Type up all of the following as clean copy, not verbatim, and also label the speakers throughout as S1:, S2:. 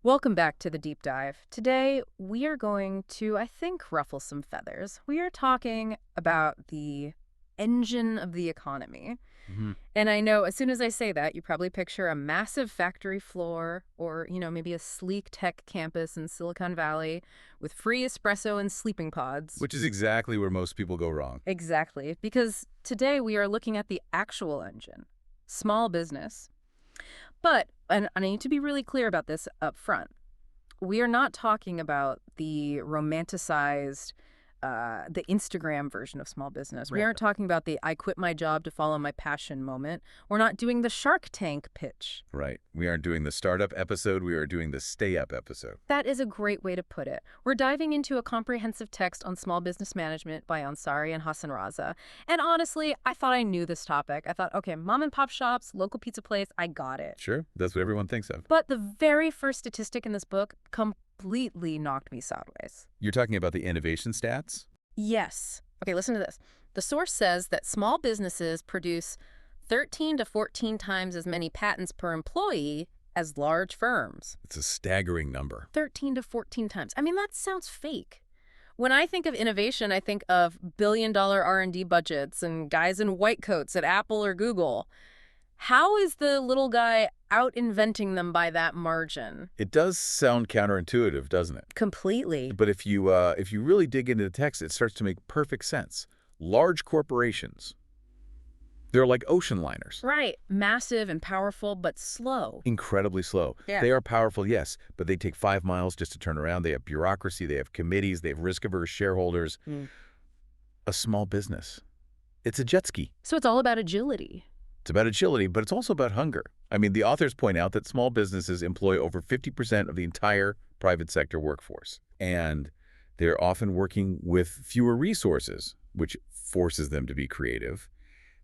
S1: Welcome back to the deep dive. Today, we are going to, I think, ruffle some feathers. We are talking about the engine of the economy.
S2: Hmm.
S1: And I know as soon as I say that, you probably picture a massive factory floor or, maybe a sleek tech campus in Silicon Valley with free espresso and sleeping pods.
S2: Which is exactly where most people go wrong.
S1: Exactly, because today we are looking at the actual engine, small business. But, and I need to be really clear about this up front, we are not talking about the romanticized, the Instagram version of small business. We
S2: Right.
S1: aren't talking about the I quit my job to follow my passion moment. We're not doing the Shark Tank pitch.
S2: Right. We aren't doing the startup episode. We are doing the stay up episode.
S1: That is a great way to put it. We're diving into a comprehensive text on small business management by Ansari and Hasanraza. And honestly, I thought I knew this topic. I thought, okay, mom and pop shops, local pizza place, I got it.
S2: Sure. That's what everyone thinks of.
S1: But the very first statistic in this book completely knocked me sideways.
S2: You're talking about the innovation stats?
S1: Yes. Okay, listen to this. The source says that small businesses produce 13 to 14 times as many patents per employee as large firms.
S2: It's a staggering number.
S1: 13 to 14 times. I mean, that sounds fake. When I think of innovation, I think of billion-dollar R&D budgets and guys in white coats at Apple or Google. How is the little guy out-inventing them by that margin?
S2: It does sound counterintuitive, doesn't it?
S1: Completely.
S2: But if you really dig into the text, it starts to make perfect sense. Large corporations, they're like ocean liners.
S1: Right. Massive and powerful, but slow.
S2: Incredibly slow.
S1: Yeah.
S2: They are powerful, yes, but they take 5 miles just to turn around. They have bureaucracy, they have committees, they have risk-averse shareholders. A small business, it's a jet ski.
S1: So it's all about agility.
S2: It's about agility, but it's also about hunger. I mean, the authors point out that small businesses employ over 50% of the entire private sector workforce, and they're often working with fewer resources, which forces them to be creative.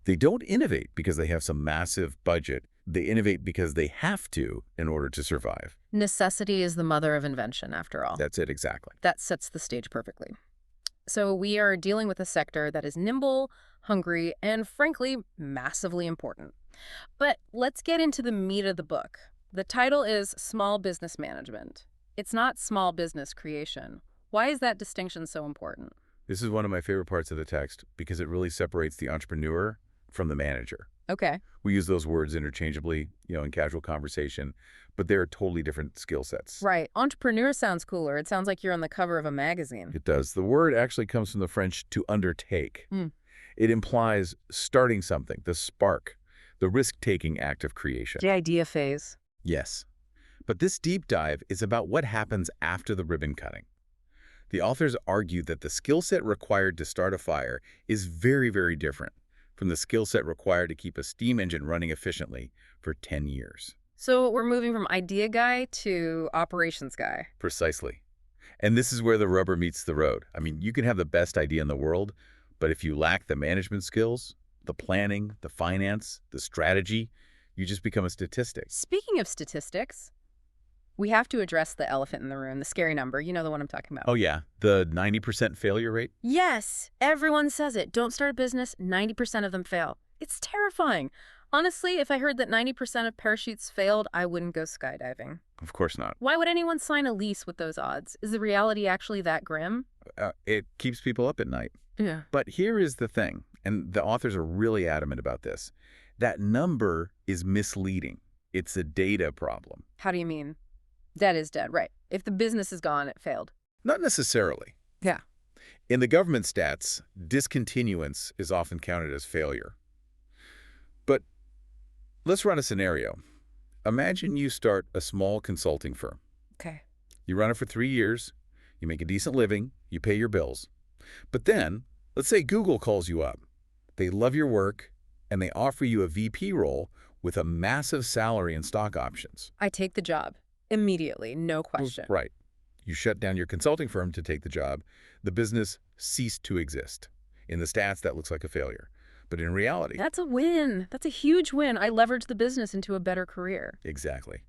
S2: They don't innovate because they have some massive budget. They innovate because they have to in order to survive.
S1: Necessity is the mother of invention, after all.
S2: That's it exactly.
S1: That sets the stage perfectly. So we are dealing with a sector that is nimble, hungry, and frankly, massively important. But let's get into the meat of the book. The title is Small Business Management. It's not small business creation. Why is that distinction so important?
S2: This is one of my favorite parts of the text because it really separates the entrepreneur from the manager.
S1: Okay.
S2: We use those words interchangeably, in casual conversation, but they're totally different skill sets.
S1: Right. Entrepreneur sounds cooler. It sounds like you're on the cover of a magazine.
S2: It does. The word actually comes from the French to undertake.
S1: Mm.
S2: It implies starting something, the spark, the risk-taking act of creation.
S1: The idea phase.
S2: Yes. But this deep dive is about what happens after the ribbon cutting. The authors argue that the skill set required to start a fire is very, very different from the skill set required to keep a steam engine running efficiently for 10 years.
S1: So we're moving from idea guy to operations guy.
S2: Precisely. And this is where the rubber meets the road. I mean, you can have the best idea in the world, but if you lack the management skills, the planning, the finance, the strategy, you just become a statistic.
S1: Speaking of statistics, we have to address the elephant in the room, the scary number. You know the one I'm talking about.
S2: Oh yeah, the 90% failure rate?
S1: Yes, everyone says it. Don't start a business, 90% of them fail. It's terrifying. Honestly, if I heard that 90% of parachutes failed, I wouldn't go skydiving.
S2: Of course not.
S1: Why would anyone sign a lease with those odds? Is the reality actually that grim?
S2: It keeps people up at night.
S1: Yeah.
S2: But here is the thing, and the authors are really adamant about this. That number is misleading. It's a data problem.
S1: How do you mean? Dead is dead, right. If the business is gone, it failed.
S2: Not necessarily.
S1: Yeah.
S2: In the government stats, discontinuance is often counted as failure. But let's run a scenario. Imagine you start a small consulting firm.
S1: Okay.
S2: You run it for 3 years, you make a decent living, you pay your bills. But then, let's say Google calls you up. They love your work, and they offer you a VP role with a massive salary and stock options.
S1: I take the job. Immediately, no question.
S2: Right. You shut down your consulting firm to take the job. The business ceased to exist. In the stats, that looks like a failure. But in reality...
S1: That's a win. That's a huge win. I leveraged the business into a better career.
S2: Exactly.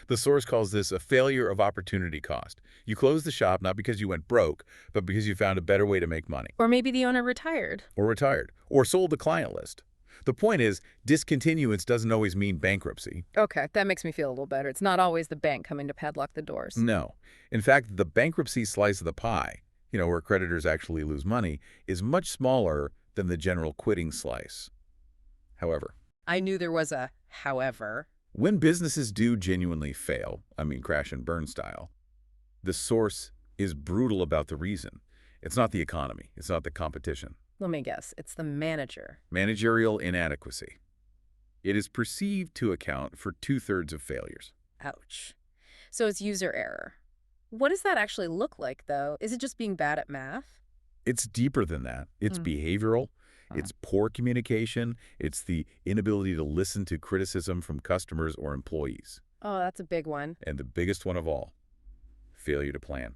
S2: The source calls this a failure of opportunity cost. You closed the shop not because you went broke, but because you found a better way to make money.
S1: Or maybe the owner retired.
S2: Or retired. Or sold the client list. The point is, discontinuance doesn't always mean bankruptcy.
S1: Okay, that makes me feel a little better. It's not always the bank coming to padlock the doors.
S2: No. In fact, the bankruptcy slice of the pie, where creditors actually lose money, is much smaller than the general quitting slice. However,
S1: I knew there was a however.
S2: when businesses do genuinely fail, I mean crash and burn style, the source is brutal about the reason. It's not the economy. It's not the competition.
S1: Let me guess, it's the manager.
S2: Managerial inadequacy. It is perceived to account for 2/3 of failures.
S1: Ouch. So it's user error. What does that actually look like, though? Is it just being bad at math?
S2: It's deeper than that. It's behavioral. It's poor communication. It's the inability to listen to criticism from customers or employees.
S1: Oh, that's a big one.
S2: And the biggest one of all, failure to plan.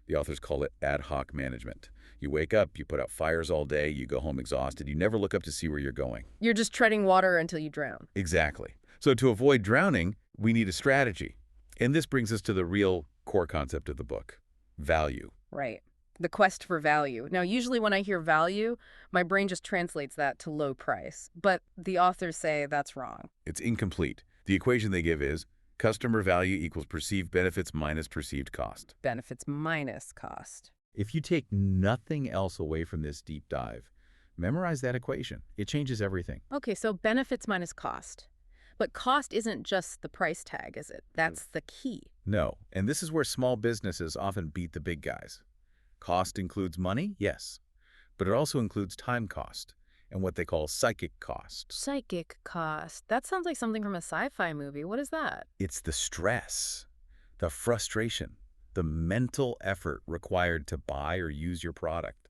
S2: The authors call it ad hoc management. You wake up, you put out fires all day, you go home exhausted, you never look up to see where you're going.
S1: You're just treading water until you drown.
S2: Exactly. So to avoid drowning, we need a strategy. And this brings us to the real core concept of the book, value.
S1: Right. The quest for value. Now, usually when I hear value, my brain just translates that to low price. But the authors say that's wrong.
S2: It's incomplete. The equation they give is customer value equals perceived benefits minus perceived cost.
S1: Benefits minus cost.
S2: If you take nothing else away from this deep dive, memorize that equation. It changes everything.
S1: Okay, so benefits minus cost. But cost isn't just the price tag, is it? That's the key.
S2: No, and this is where small businesses often beat the big guys. Cost includes money, yes, but it also includes time cost and what they call psychic cost.
S1: Psychic cost. That sounds like something from a sci-fi movie. What is that?
S2: It's the stress, the frustration, the mental effort required to buy or use your product.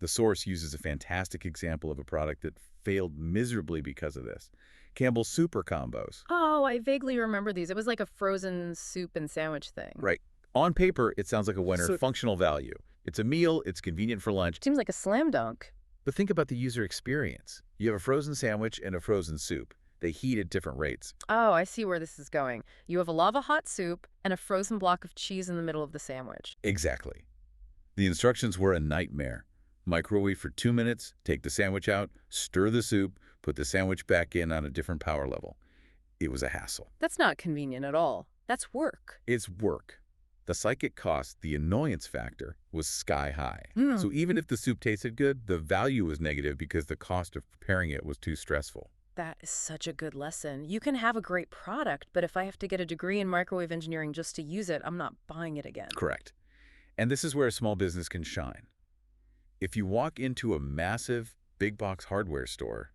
S2: The source uses a fantastic example of a product that failed miserably because of this. Campbell's Super Combos.
S1: Oh, I vaguely remember these. It was like a frozen soup and sandwich thing.
S2: Right. On paper, it sounds like a winner. Functional value. It's a meal. It's convenient for lunch.
S1: Seems like a slam dunk.
S2: But think about the user experience. You have a frozen sandwich and a frozen soup. They heat at different rates.
S1: Oh, I see where this is going. You have a lava hot soup and a frozen block of cheese in the middle of the sandwich.
S2: Exactly. The instructions were a nightmare. Microwave for 2 minutes, take the sandwich out, stir the soup, put the sandwich back in on a different power level. It was a hassle.
S1: That's not convenient at all. That's work.
S2: It's work. The psychic cost, the annoyance factor, was sky high.
S1: Mm.
S2: So even if the soup tasted good, the value was negative because the cost of preparing it was too stressful.
S1: That is such a good lesson. You can have a great product, but if I have to get a degree in microwave engineering just to use it, I'm not buying it again.
S2: Correct. And this is where a small business can shine. If you walk into a massive big box hardware store,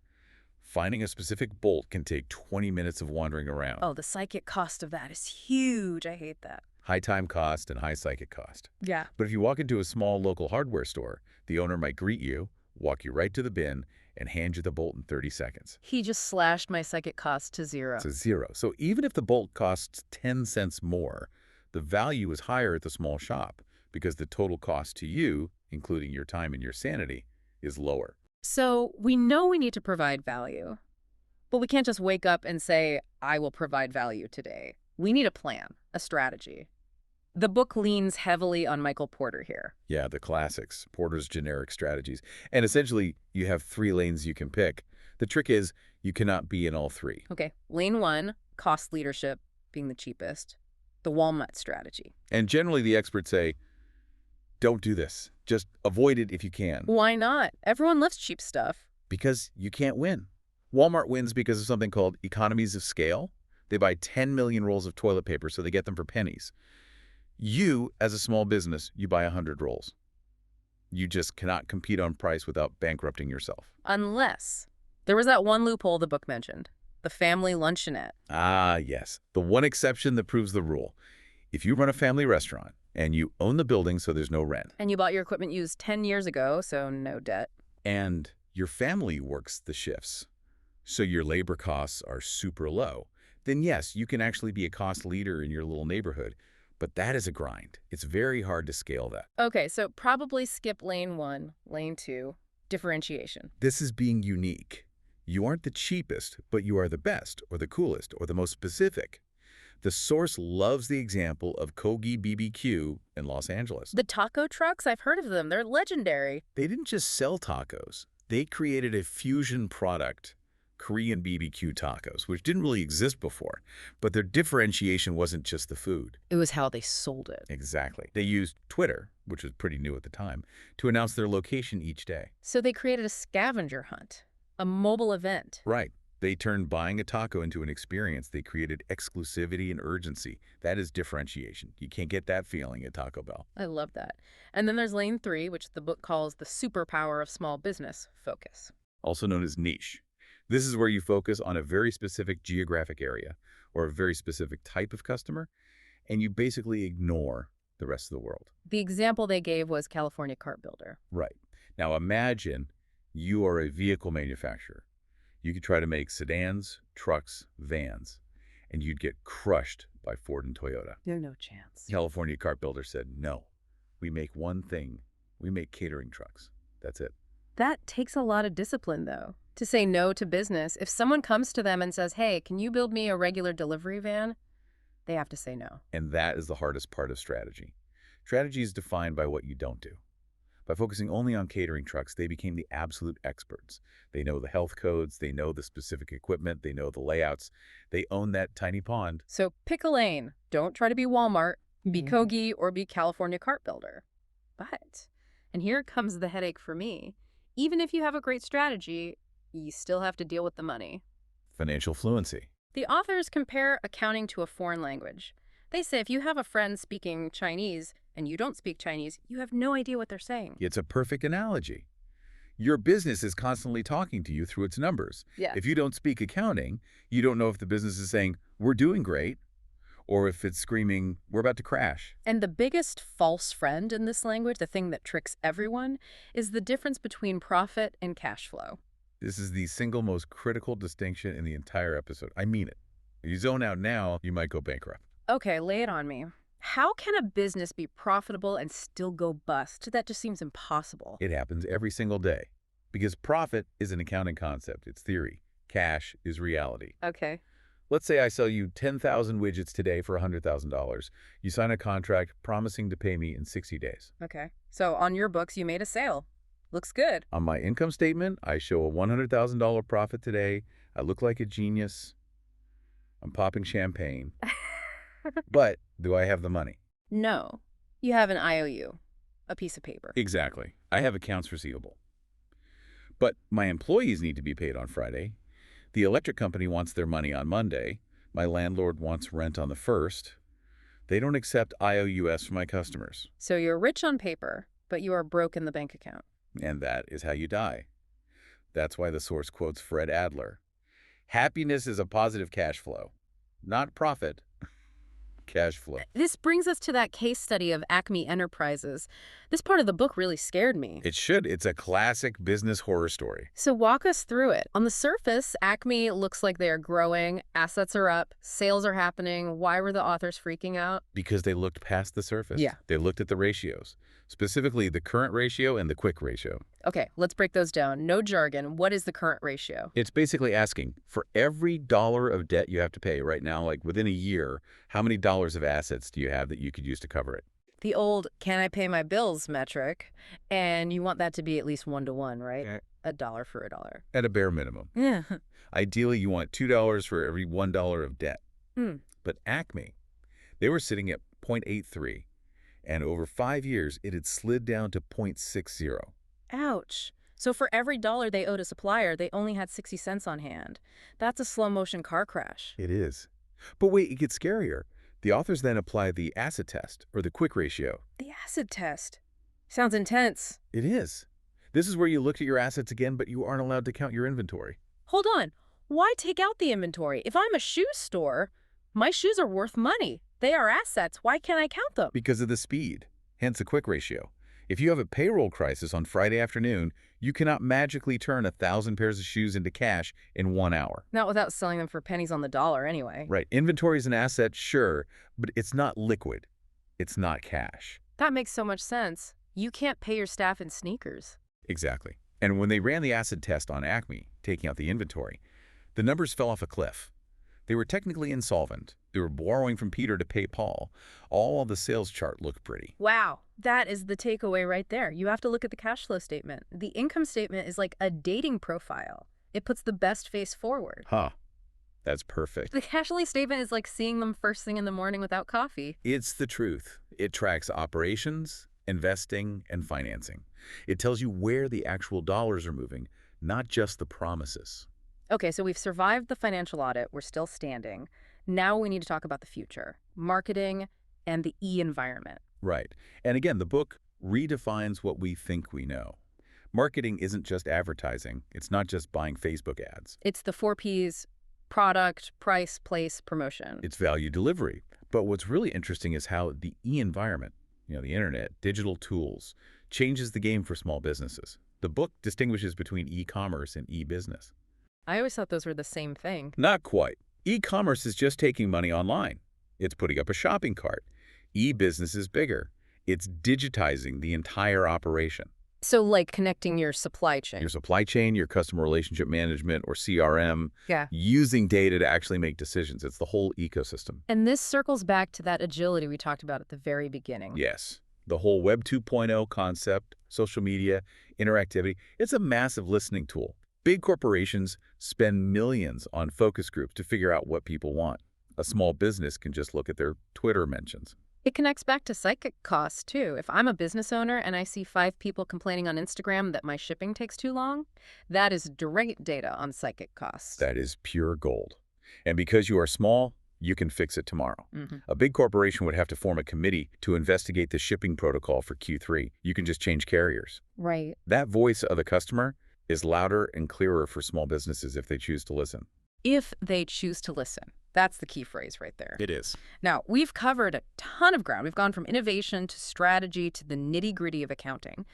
S2: finding a specific bolt can take 20 minutes of wandering around.
S1: Oh, the psychic cost of that is huge. I hate that.
S2: High time cost and high psychic cost.
S1: Yeah.
S2: But if you walk into a small local hardware store, the owner might greet you, walk you right to the bin, and hand you the bolt in 30 seconds.
S1: He just slashed my psychic cost to zero.
S2: To zero. So even if the bolt costs 10 cents more, the value is higher at the small shop because the total cost to you, including your time and your sanity, is lower.
S1: So we know we need to provide value, but we can't just wake up and say, I will provide value today. We need a plan, a strategy. The book leans heavily on Michael Porter here.
S2: Yeah, the classics, Porter's generic strategies. And essentially, you have 3 lanes you can pick. The trick is you cannot be in all 3.
S1: Okay, lane 1, cost leadership being the cheapest, the Walmart strategy.
S2: And generally, the experts say, don't do this. Just avoid it if you can.
S1: Why not? Everyone loves cheap stuff.
S2: Because you can't win. Walmart wins because of something called economies of scale. They buy 10 million rolls of toilet paper, so they get them for pennies. You, as a small business, you buy 100 rolls. You just cannot compete on price without bankrupting yourself.
S1: Unless there was that one loophole the book mentioned, the family luncheonette.
S2: Ah, yes. The one exception that proves the rule. If you run a family restaurant and you own the building so there's no rent.
S1: And you bought your equipment used 10 years ago, so no debt.
S2: And your family works the shifts, so your labor costs are super low. Then yes, you can actually be a cost leader in your little neighborhood. But that is a grind. It's very hard to scale that.
S1: Okay, so probably skip lane 1, lane 2, differentiation.
S2: This is being unique. You aren't the cheapest, but you are the best, or the coolest, or the most specific. The source loves the example of Kogi BBQ in Los Angeles.
S1: The taco trucks, I've heard of them. They're legendary.
S2: They didn't just sell tacos. They created a fusion product, Korean BBQ tacos, which didn't really exist before. But their differentiation wasn't just the food.
S1: It was how they sold it.
S2: Exactly. They used Twitter, which was pretty new at the time, to announce their location each day.
S1: So they created a scavenger hunt, a mobile event.
S2: Right. They turned buying a taco into an experience. They created exclusivity and urgency. That is differentiation. You can't get that feeling at Taco Bell.
S1: I love that. And then there's lane 3, which the book calls the superpower of small business, focus.
S2: Also known as niche. This is where you focus on a very specific geographic area or a very specific type of customer, and you basically ignore the rest of the world.
S1: The example they gave was California Cart Builder.
S2: Right. Now imagine you are a vehicle manufacturer. You could try to make sedans, trucks, vans, and you'd get crushed by Ford and Toyota.
S1: There's no chance.
S2: California Cart Builder said, no, we make one thing. We make catering trucks. That's it.
S1: That takes a lot of discipline, though, to say no to business. If someone comes to them and says, hey, can you build me a regular delivery van? They have to say no.
S2: And that is the hardest part of strategy. Strategy is defined by what you don't do. By focusing only on catering trucks, they became the absolute experts. They know the health codes, they know the specific equipment, they know the layouts. They own that tiny pond.
S1: So pick a lane. Don't try to be Walmart, be Kogi, or be California Cart Builder. But, and here comes the headache for me, even if you have a great strategy, you still have to deal with the money.
S2: Financial fluency.
S1: The authors compare accounting to a foreign language. They say if you have a friend speaking Chinese and you don't speak Chinese, you have no idea what they're saying.
S2: It's a perfect analogy. Your business is constantly talking to you through its numbers.
S1: Yeah.
S2: If you don't speak accounting, you don't know if the business is saying, we're doing great, or if it's screaming, we're about to crash.
S1: And the biggest false friend in this language, the thing that tricks everyone, is the difference between profit and cash flow.
S2: This is the single most critical distinction in the entire episode. I mean it. If you zone out now, you might go bankrupt.
S1: Okay, lay it on me. How can a business be profitable and still go bust? That just seems impossible.
S2: It happens every single day. Because profit is an accounting concept. It's theory. Cash is reality.
S1: Okay.
S2: Let's say I sell you 10,000 widgets today for $100,000. You sign a contract promising to pay me in 60 days.
S1: Okay. So on your books, you made a sale. Looks good.
S2: On my income statement, I show a $100,000 profit today. I look like a genius. I'm popping champagne. But do I have the money?
S1: No. You have an IOU, a piece of paper.
S2: Exactly. I have accounts receivable. But my employees need to be paid on Friday. The electric company wants their money on Monday. My landlord wants rent on the 1st. They don't accept IOUs from my customers.
S1: So you're rich on paper, but you are broke in the bank account.
S2: And that is how you die. That's why the source quotes Fred Adler. Happiness is a positive cash flow, not profit. Cash flow.
S1: This brings us to that case study of Acme Enterprises. This part of the book really scared me.
S2: It should. It's a classic business horror story.
S1: So walk us through it. On the surface, Acme looks like they are growing, assets are up, sales are happening. Why were the authors freaking out?
S2: Because they looked past the surface.
S1: Yeah.
S2: They looked at the ratios, specifically the current ratio and the quick ratio.
S1: Okay, let's break those down. No jargon. What is the current ratio?
S2: It's basically asking, for every dollar of debt you have to pay right now, like within a year, how many dollars of assets do you have that you could use to cover it?
S1: The old can I pay my bills metric, and you want that to be at least 1-to-1, right?
S2: Okay.
S1: A dollar for a dollar.
S2: At a bare minimum.
S1: Yeah.
S2: Ideally, you want $2 for every $1 of debt. But Acme, they were sitting at 0.83, and over 5 years, it had slid down to 0.60.
S1: Ouch. So for every dollar they owed a supplier, they only had 60 cents on hand. That's a slow-motion car crash.
S2: It is. But wait, it gets scarier. The authors then apply the acid test, or the quick ratio.
S1: The acid test. Sounds intense.
S2: It is. This is where you look at your assets again, but you aren't allowed to count your inventory.
S1: Hold on. Why take out the inventory? If I'm a shoe store, my shoes are worth money. They are assets. Why can't I count them?
S2: Because of the speed, hence the quick ratio. If you have a payroll crisis on Friday afternoon, you cannot magically turn 1,000 pairs of shoes into cash in 1 hour.
S1: Not without selling them for pennies on the dollar anyway.
S2: Right. Inventory is an asset, sure, but it's not liquid. It's not cash.
S1: That makes so much sense. You can't pay your staff in sneakers.
S2: Exactly. And when they ran the acid test on Acme, taking out the inventory, the numbers fell off a cliff. They were technically insolvent They were borrowing from Peter to pay Paul. All of the sales chart looked pretty.
S1: Wow, that is the takeaway right there. You have to look at the cash flow statement. The income statement is like a dating profile. It puts the best face forward.
S2: Huh. That's perfect.
S1: The cash flow statement is like seeing them first thing in the morning without coffee.
S2: It's the truth. It tracks operations, investing, and financing. It tells you where the actual dollars are moving, not just the promises.
S1: Okay, so we've survived the financial audit. We're still standing. Now we need to talk about the future, marketing, and the e-environment.
S2: Right. And again, the book redefines what we think we know. Marketing isn't just advertising. It's not just buying Facebook ads.
S1: It's the 4Ps: product, price, place, promotion.
S2: It's value delivery. But what's really interesting is how the e-environment, the internet, digital tools, changes the game for small businesses. The book distinguishes between e-commerce and e-business.
S1: I always thought those were the same thing.
S2: Not quite. E-commerce is just taking money online. It's putting up a shopping cart. E-business is bigger. It's digitizing the entire operation.
S1: So like connecting your supply chain.
S2: Your supply chain, your customer relationship management, or CRM,
S1: Yeah.
S2: using data to actually make decisions. It's the whole ecosystem.
S1: And this circles back to that agility we talked about at the very beginning.
S2: Yes. The whole Web 2.0 concept, social media, interactivity, it's a massive listening tool. Big corporations spend millions on focus groups to figure out what people want. A small business can just look at their Twitter mentions.
S1: It connects back to psychic costs, too. If I'm a business owner and I see 5 people complaining on Instagram that my shipping takes too long, that is direct data on psychic costs.
S2: That is pure gold. And because you are small, you can fix it tomorrow. A big corporation would have to form a committee to investigate the shipping protocol for Q3. You can just change carriers.
S1: Right.
S2: That voice of the customer is louder and clearer for small businesses if they choose to listen.
S1: If they choose to listen. That's the key phrase right there.
S2: It is.
S1: Now, we've covered a ton of ground. We've gone from innovation to strategy to the nitty-gritty of accounting.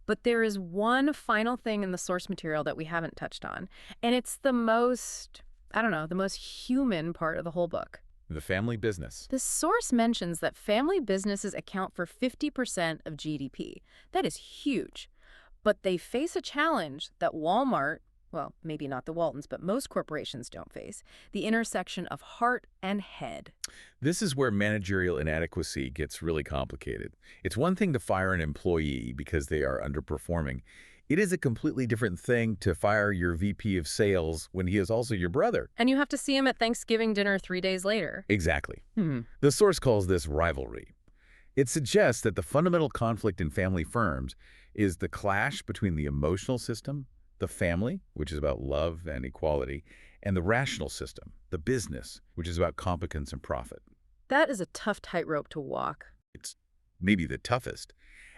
S1: But there is one final thing in the source material that we haven't touched on. And it's the most, the most human part of the whole book.
S2: The family business.
S1: The source mentions that family businesses account for 50% of GDP. That is huge. But they face a challenge that Walmart, well, maybe not the Waltons, but most corporations don't face, the intersection of heart and head.
S2: This is where managerial inadequacy gets really complicated. It's one thing to fire an employee because they are underperforming. It is a completely different thing to fire your VP of sales when he is also your brother.
S1: And you have to see him at Thanksgiving dinner 3 days later.
S2: Exactly. The source calls this rivalry. It suggests that the fundamental conflict in family firms is the clash between the emotional system, the family, which is about love and equality, and the rational system, the business, which is about competence and profit.
S1: That is a tough tightrope to walk.
S2: It's maybe the toughest.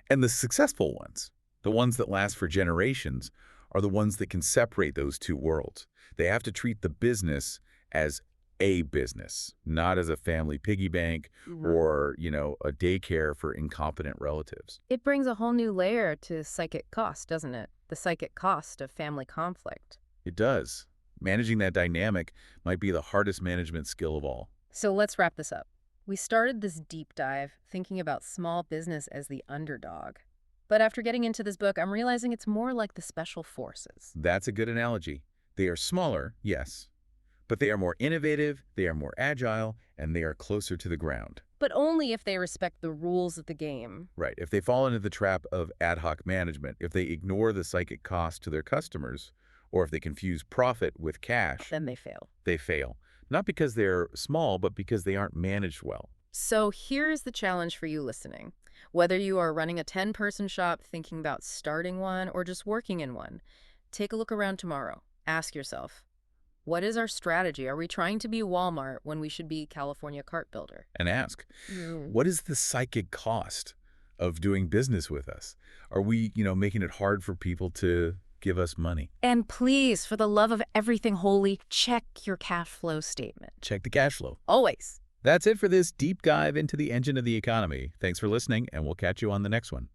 S2: And the successful ones, the ones that last for generations, are the ones that can separate those two worlds. They have to treat the business as a business, not as a family piggy bank or, a daycare for incompetent relatives.
S1: It brings a whole new layer to psychic cost, doesn't it? The psychic cost of family conflict.
S2: It does. Managing that dynamic might be the hardest management skill of all.
S1: So let's wrap this up. We started this deep dive thinking about small business as the underdog. But after getting into this book, I'm realizing it's more like the special forces.
S2: That's a good analogy. They are smaller, yes, but they are more innovative, they are more agile, and they are closer to the ground.
S1: But only if they respect the rules of the game.
S2: Right. If they fall into the trap of ad hoc management, if they ignore the psychic cost to their customers, or if they confuse profit with cash,
S1: Then they fail.
S2: they fail. Not because they're small, but because they aren't managed well.
S1: So here's the challenge for you listening. Whether you are running a 10-person shop, thinking about starting one, or just working in one, take a look around tomorrow. Ask yourself, what is our strategy? Are we trying to be Walmart when we should be California Cart Builder?
S2: And ask, what is the psychic cost of doing business with us? Are we, making it hard for people to give us money?
S1: And please, for the love of everything holy, check your cash flow statement.
S2: Check the cash flow.
S1: Always.
S2: That's it for this deep dive into the engine of the economy. Thanks for listening, and we'll catch you on the next one.